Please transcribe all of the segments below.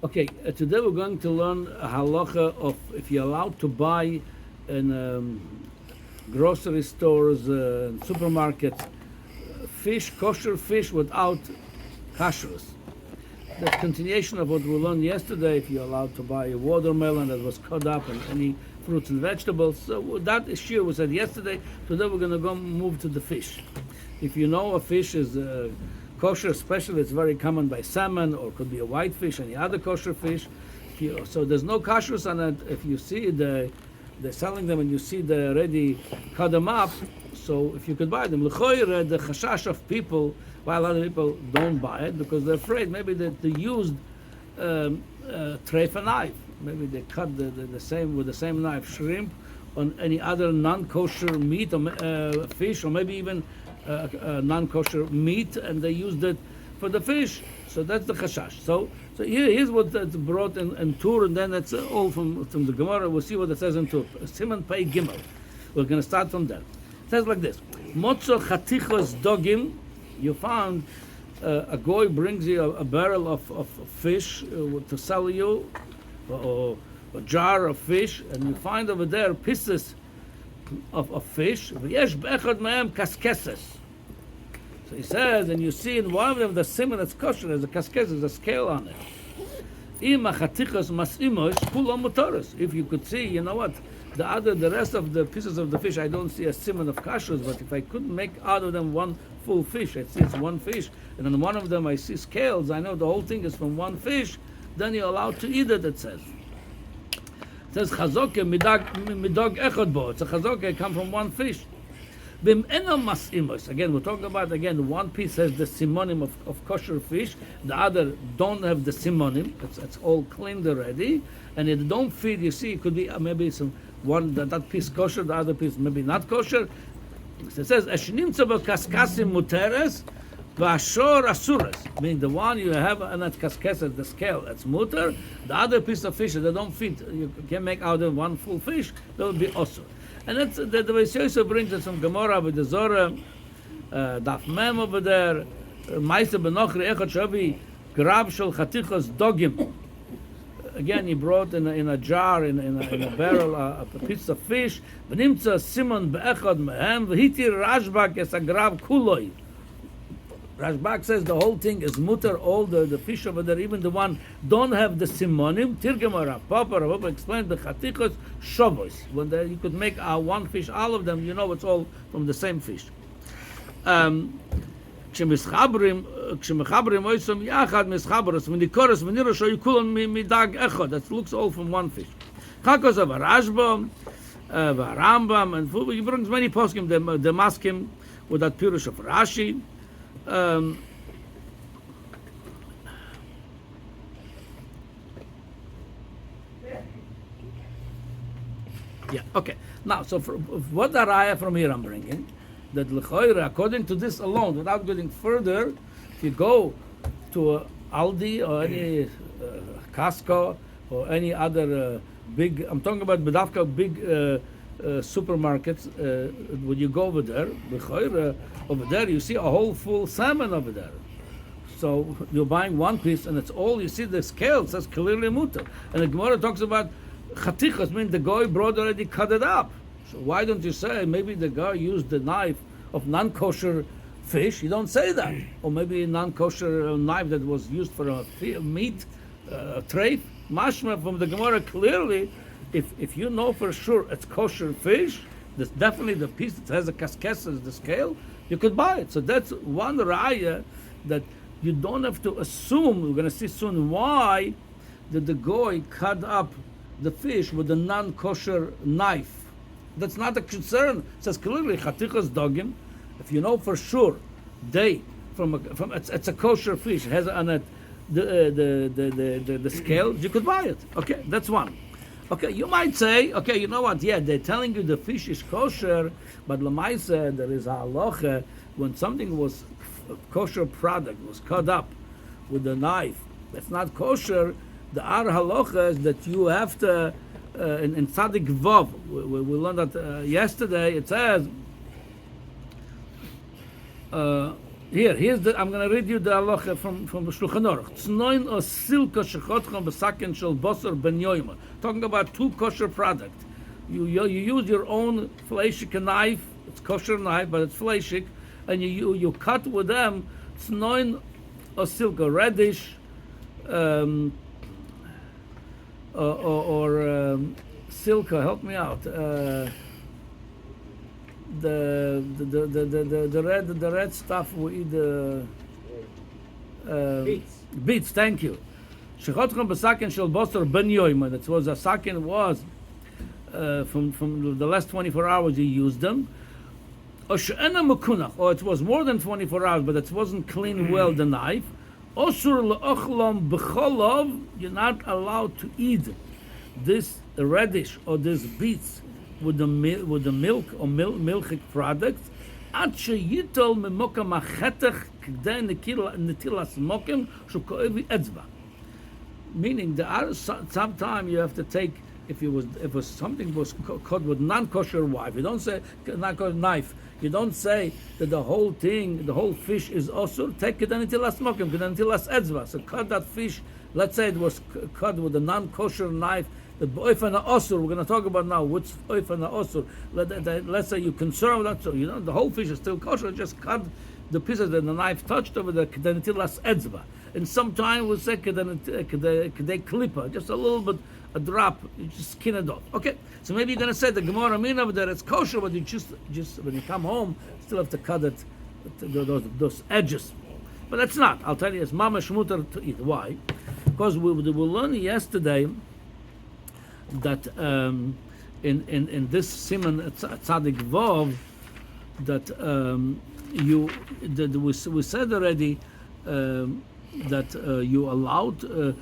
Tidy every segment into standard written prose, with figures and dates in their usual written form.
Okay, today we're going to learn a halacha of if you're allowed to buy in grocery stores, supermarkets, fish, kosher fish without kashrus. The continuation of what we learned yesterday, if you're allowed to buy a watermelon that was cut up and any fruits and vegetables. So that issue we said yesterday. Today we're going to go move to the fish. If you know a fish is kosher, especially it's very common by salmon or could be a white fish, any other kosher fish. So there's no kashrus on it. If you see they're selling them and you see they already cut them up, so if you could buy them, l'choire, the chashash of people, why a lot of people don't buy it because they're afraid maybe that they used treif and knife. Maybe they cut the same with the same knife shrimp on any other non-kosher meat or fish, or maybe even non-kosher meat, and they used it for the fish. So that's the chashash. So here's what that's brought in Tur, and then that's all from the Gemara. We'll see what it says in Tur. Siman Pei Gimel. We're going to start from there. It says like this: Motzo chatichos dogim. You found a goy brings you a barrel of fish to sell you, or a jar of fish, and you find over there pieces of fish. V'yesh be'echad me'em kaskeses. So he says, and you see in one of them the simon that's kosher, there's a kaskeses, a scale on it. Ima chatichos masimosh kulam motoros. If you could see, you know what, the rest of the pieces of the fish, I don't see a simon of kashrus, but if I could make out of them one full fish, I see it's one fish, and on one of them I see scales, I know the whole thing is from one fish, then you're allowed to eat it, it says. It says chazoke midog echad bo. It's a chazoke, come from one fish. Bim enam masimos. Again, we're talking about one piece has the simonim of kosher fish, the other don't have the simonim. It's all cleaned already, and it don't fit. You see, it could be maybe some one that piece kosher, the other piece maybe not kosher. So it says eshnimtza b'kaskasim muteres v'ashor asuras. Meaning the one you have and that kaskeses, the scale, that's muter. The other piece of fish that don't fit, you can make out of one full fish. That would be osur. And that's the way Yosef brings it from Gemara with the Zorah, Daf Mem over there, Meiser Benochri Echad Shavi Grab Shel Chatichos Dogim. Again, he brought in a jar, in a barrel, a piece of fish. V'nimtza Simon Be'echad Mehem V'hiti Rashbak Es Agrav Kuloi. Rashbak says the whole thing is mutter, all the fish over there, even the one don't have the simonim. Tirgem or Papa explained the chatichos shovos. When you could make one fish, all of them, you know it's all from the same fish. כשמחברים oisom yachad mischaberos v'nikoros v'nirosho yikulam midag echad. That looks all from one fish. Chakos of Rashbam, Rambam, and he brings many poskim, the maskim with that pirush of Rashi. Okay. Now, so what the raya from here I'm bringing, that l'choira, according to this alone, without going further, if you go to Aldi or any Costco or any other big, I'm talking about bedavka big supermarkets, when you go over there, l'choira, over there you see a whole full salmon over there. So you're buying one piece and it's all, you see the scale says clearly mutter. And the Gemara talks about chatichos, means the guy brought already cut it up. So why don't you say maybe the guy used the knife of non-kosher fish? You don't say that. Or maybe a non-kosher knife that was used for a meat treif. Mashma from the Gemara clearly, if you know for sure it's kosher fish, that's definitely the piece that has a kaskeses, the scale, you could buy it. So that's one raya that you don't have to assume. We're going to see soon why did the goy cut up the fish with a non-kosher knife. That's not a concern. It says clearly chatichos dogim. If you know for sure, it's a kosher fish. It has on it the scale. You could buy it. Okay, that's one. Okay, you might say, okay, you know what? Yeah, they're telling you the fish is kosher, but lemaisa there is a halacha when something was kosher product was cut up with a knife. That's not kosher. The ar halacha is that you have to in Tzadik Vav. We learned that yesterday. It says Here's the. I'm going to read you the halacha from the Shulchan Aruch. Tznoin o silka shechotchon b'saken shel basar ben yoyma. Talking about two kosher products. You use your own fleshik knife. It's kosher knife, but it's fleshik, and you cut with them. Tznoin o silka radish, or silka. Help me out. The red stuff we eat beets. Thank you. Shechotchem b'saken shel basar ben yoyma. That was a saken was from the last 24 hours you used them. Or she'ena mekunach, or it was more than 24 hours, but it wasn't clean well the knife. Osur le'ochlam b'cholav. You're not allowed to eat this radish or this beets with the milk or milchik products, ad sheyitol memokam achetech k'dei netilas mokim shukoevi etzba. Meaning, sometime you have to take, if something was cut with non-kosher knife, you don't say non-kosher knife. You don't say that the whole fish is osur. Take k'dei netilas mokim, k'dei netilas etzba. So cut that fish. Let's say it was cut with a non-kosher knife. The oif and the osur, we're going to talk about now, what's oif and the osur. Let's say you're concerned with that, so the whole fish is still kosher, just cut the pieces that the knife touched over the kedenetilas edzba. And sometime we'll say kedei klipa, just a little bit, a drop, you just skin it off. Okay, so maybe you're going to say the Gemara mean over there, it's kosher, but you just when you come home, you still have to cut it, those edges. But that's not. I'll tell you, it's mamash mutar to eat. Why? Because we learned yesterday that in this Siman Tzadik Vav that we said already that you allowed to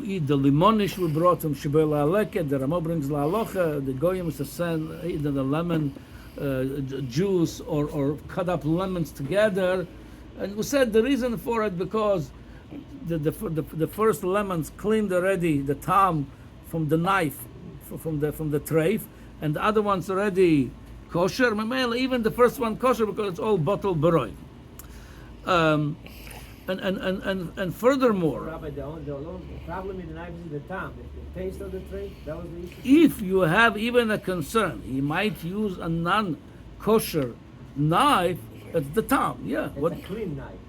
eat the limonish we brought from Shibel Aleket. The Ramo brings la halacha. The goyim is to send either the lemon juice or cut up lemons together, and we said the reason for it because the first lemons cleaned already the tam from the knife, from the tray, and the other one's already kosher. Even the first one kosher because it's all bottled baroi. And furthermore, Rabbi, the problem in the knife is the tam, the taste of the tray. That was the issue. If you have even a concern, he might use a non-kosher knife. It's the tam, yeah. It's a clean knife.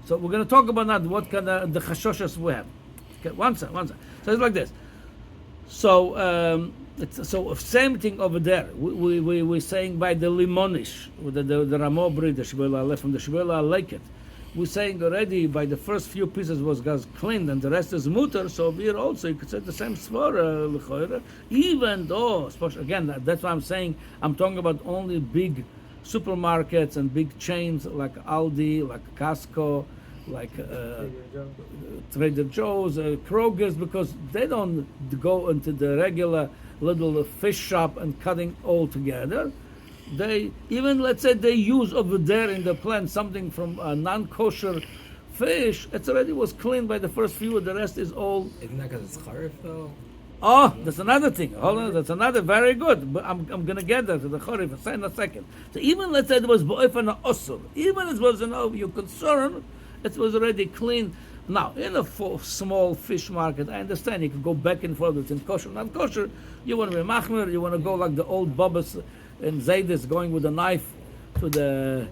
So we're going to talk about that. What kind of the chashoshas we have? Okay, one second. So it's like this. So same thing over there. We're saying by the limonish, the Ramo bri, the Shibela from the Shibela Leket. We're saying already by the first few pieces was cleaned and the rest is mutter. So here also you could say the same svara, even though, again, that's why I'm saying I'm talking about only big supermarkets and big chains like Aldi, like Costco, like Trader Joe's, Kroger's, because they don't go into the regular little fish shop and cutting all together. They even, let's say, they use over there in the plant something from a non-kosher fish. It already was cleaned by the first few. The rest is all. Isn't that because it's charif though? Oh, that's another thing. Hold on, that's another very good. But I'm going to get there to the charif in a second. So even let's say it was bo'ef and osur. Even it was your concern, it was already clean. Now, in a small fish market, I understand you can go back and forth between kosher and not kosher. You want to be machmer, you want to go like the old Babas and Zaydis going with a knife to the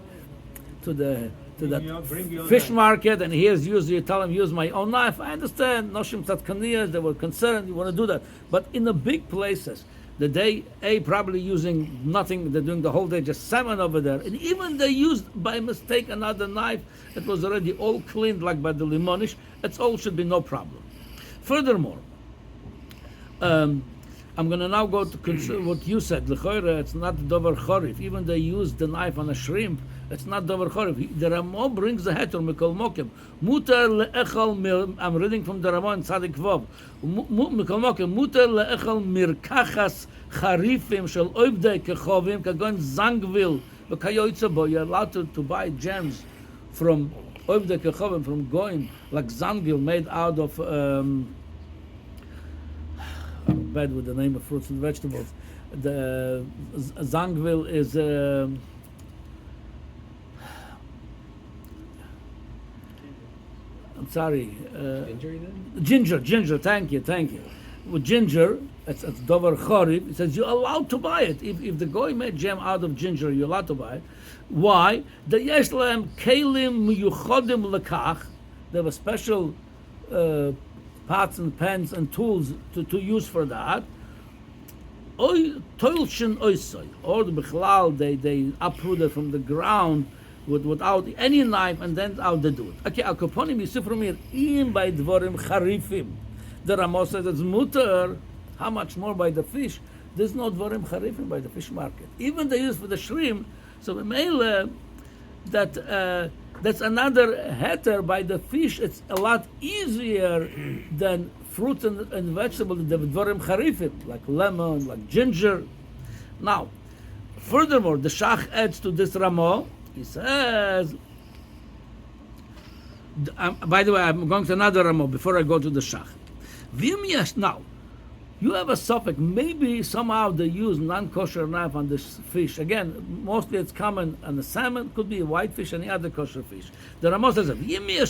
fish market, and here's you tell them use my own knife. I understand, Noshim Tzadkaniyas, they were concerned, you want to do that. But in the big places, the day probably using nothing, they're doing the whole day just salmon over there, and even they used by mistake another knife that was already all cleaned like by the limonish, it all should be no problem. Furthermore, I'm going to now go to what you said. L'choira, it's not dover chorif. Even they use the knife on a shrimp, it's not dover chorif. The Ramo brings the heter mikol mokem. Mutar le'echal. I'm reading from the Ramo in Tzadik Vav. Mikol mokem. Mutar le'echal mirkachas charifim shel oivdei kechovim kagon zangvil v'kayoytza bo. You're allowed to buy gems from oivdei kechovim, from goyim, like zangvil made out of. I'm bad with the name of fruits and vegetables. The zangvil is I'm sorry. Injury then? Ginger. Thank you. With ginger, it's dover chorib. It says you're allowed to buy it. If the goy made jam out of ginger, you're allowed to buy it. Why? The yesh lehem kelim miyuchodim lekach. They have a special pots and pans and tools to use for that. Oy toilshin oisoy, or the bichlal they uproot it from the ground without any knife, and then how they do it. Okay, al koponim yisuf from here in by dvorim charifim. The Ramos says it's mutter. How much more by the fish? There's no dvorim charifim by the fish market. Even they use for the shrimp. So mele that's another heter by the fish. It's a lot easier than fruits and vegetables, the dvorim charifim, like lemon, like ginger. Now, furthermore, the Shach adds to this Ramo. He says, by the way, I'm going to another Ramo before I go to the Shach. Now, you have a suffix. Maybe somehow they use non-kosher knife on this fish. Again, mostly it's common on the salmon. Could be a white fish, any other kosher fish. The Ramo says,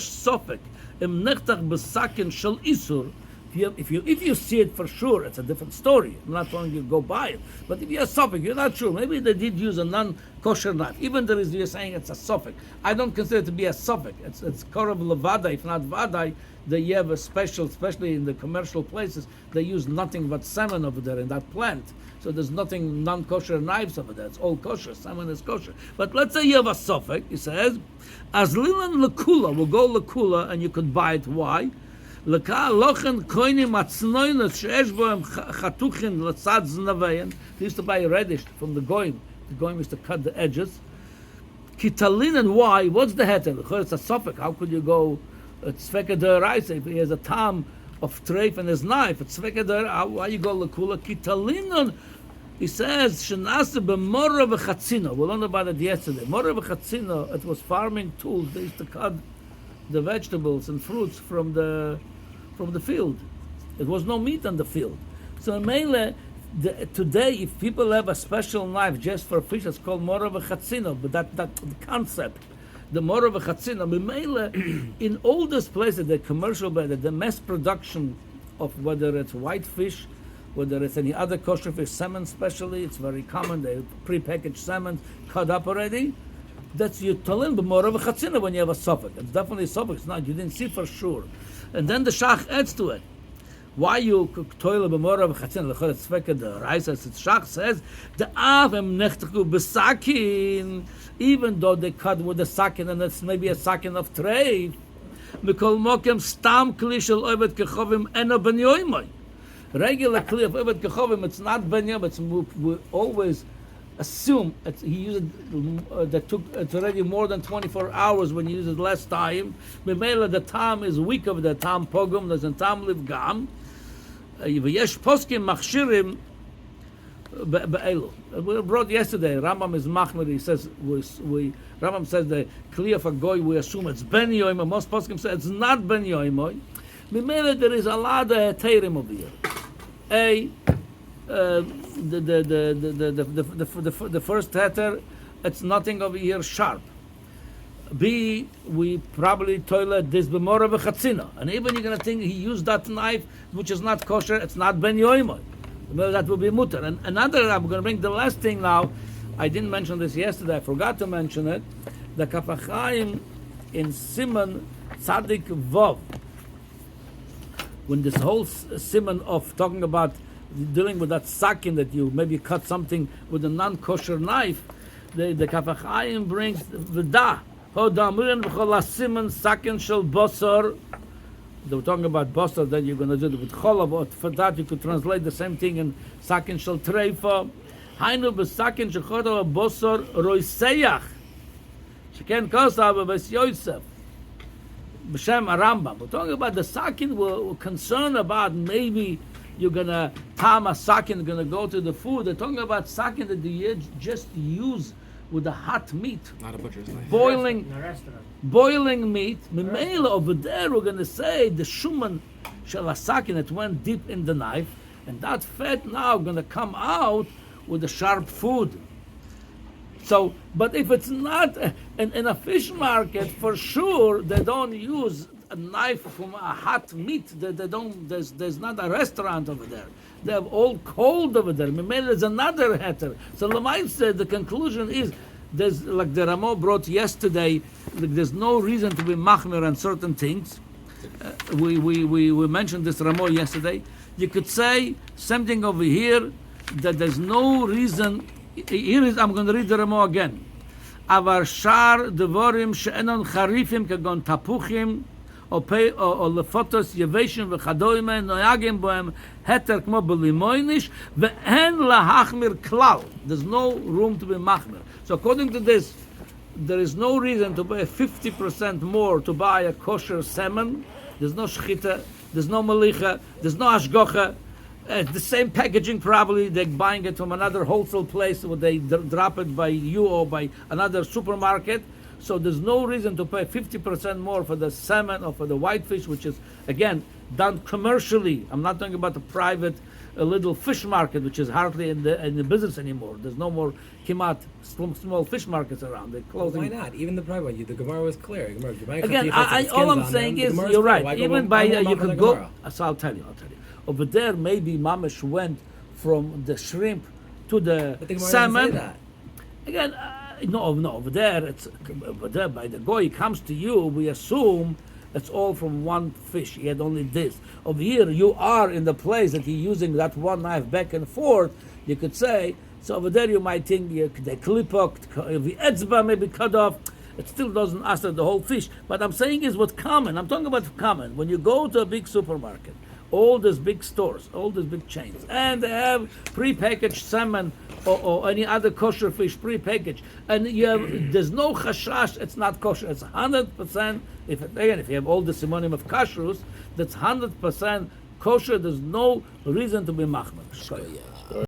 suffix im nechtach besakin shel isur. If you see it for sure, it's a different story. I'm not telling you go buy it. But if you have suffix, you're not sure. Maybe they did use a non-kosher knife. Even there is, you're saying it's a suffix. I don't consider it to be a suffix. It's korov levada. If not vadai, they have a special, especially in the commercial places, they use nothing but salmon over there in that plant. So there's nothing non-kosher knives over there. It's all kosher. Salmon is kosher. But let's say you have a suffix. He says, as lilan lekula, will go lekula, and you could buy it. Why? They used to buy radish from the goyim. The goyim used to cut the edges. Kitalin, and why? What's the heter? It's a suffix. How could you go tzveka deraisa if he has a tam of treif and his knife? It's tzveka deraisa. Why you go lekula? Kitalin. He says shenase b'mora v'chatzino. We learned about it yesterday. Mora v'chatzino. It was farming tools. They used to cut the vegetables and fruits from the field. It was no meat on the field. So mainly today, if people have a special knife just for fish, it's called mora v'chatzino. But that the concept, the mora v'chatzino, mainly in all these places, the commercial, the mass production of whether it's white fish, whether it's any other kosher fish, salmon especially, it's very common. They pre-packaged salmon cut up already. That's you talin b'mora v'chatzina when you have a suffix. It's definitely a suffix. It's not, you didn't see for sure. And then the Shach adds to it. Why you toil b'mora v'chatzina? L'chol it's tzveka the rice, as the Shach says, the avim nechteku b'sakin, even though they cut with a sakin and it's maybe a sakin of treif, mikol mokem stam kli shel ovet kechovim eno ben yoimoi. Regular kli of ovet kechovim, it's not ben yoimoi. We always assume he used that took it's already more than 24 hours when you use it last time. Memela the tam is weak of the tam pogum, there's a tam live gam. V'yesh poskim machshirim be'elu. We brought yesterday. Rambam is machmir. He says Rambam says the kli of a goy we assume it's ben yoimah. Most poskim say it's not ben yoimah. Memela there is a lot of heterim over here. The first heter, it's nothing over here sharp. B, we probably toilet this b'mora v'chatzina, and even you're gonna think he used that knife, which is not kosher. It's not ben yoimah. Well, that will be mutter. And another, I'm gonna bring the last thing now. I didn't mention this yesterday. I forgot to mention it. The Kafachaim in Simon Tzadik Vov, when this whole Simon of talking about dealing with that sakin that you maybe cut something with a non-kosher knife, the Kafachayim brings the da. Simon sakin shel bosor. They were talking about bosor, that you're going to do it with cholav. For that you could translate the same thing in sakin shel treifa. Hainu b'sakin shechotav bosor roiseyach. Sheken kosav b'es Yosef. B'shem Arambam. We're talking about the sakin. We're concerned about maybe you're gonna tam a sakin, gonna go to the food. They're talking about sakin that you just use with the hot meat. Not a butcher's knife. Boiling meat. Memela over there, we're gonna say the shuman shel sakin that went deep in the knife, and that fat now gonna come out with the sharp food. So, but if it's not in a fish market, for sure they don't use a knife from a hot meat. They don't. There's not a restaurant over there. They have all cold over there. Maybe there's another heter. So the conclusion is there's like the Ramo brought yesterday. Like, there's no reason to be machmir on certain things. We mentioned this Ramo yesterday. You could say something over here that there's no reason. Here is I'm going to read the Ramo again. Avar shar devorim she'enon charifim kagon tapuchim או לפוטוס יבשים וכדומה נויגים בהם היתר כמו בלימויניש ואין להחמיר כלל. There's no room to be machmir. So according to this, there is no reason to pay 50% more to buy a kosher salmon. There's no shchita, there's no malicha, there's no ashgocha. The same packaging probably, they're buying it from another wholesale place where they drop it by you or by another supermarket. So there's no reason to pay 50% more for the salmon or for the whitefish, which is, again, done commercially. I'm not talking about the private little fish market, which is hardly in the business anymore. There's no more kimat small fish markets around. They're closing. Why not? Even the private one, the Gemara was clear. Again, all I'm saying is, you're right. Even by you could go. So I'll tell you. Over there, maybe Mamish went from the shrimp to the salmon. Say that. Again. No, over there, by the goy, he comes to you, we assume it's all from one fish. He had only this. Over here, you are in the place that he's using that one knife back and forth. You could say, so over there you might think they clip up, the etzba maybe cut off. It still doesn't answer the whole fish. But I'm saying is what's common. I'm talking about common. When you go to a big supermarket, all these big stores, all these big chains, and they have pre-packaged salmon or any other kosher fish pre-packaged, and there's no chashash, it's not kosher. It's 100%. If you have all the simonim of kashrus, that's 100% kosher. There's no reason to be machmer.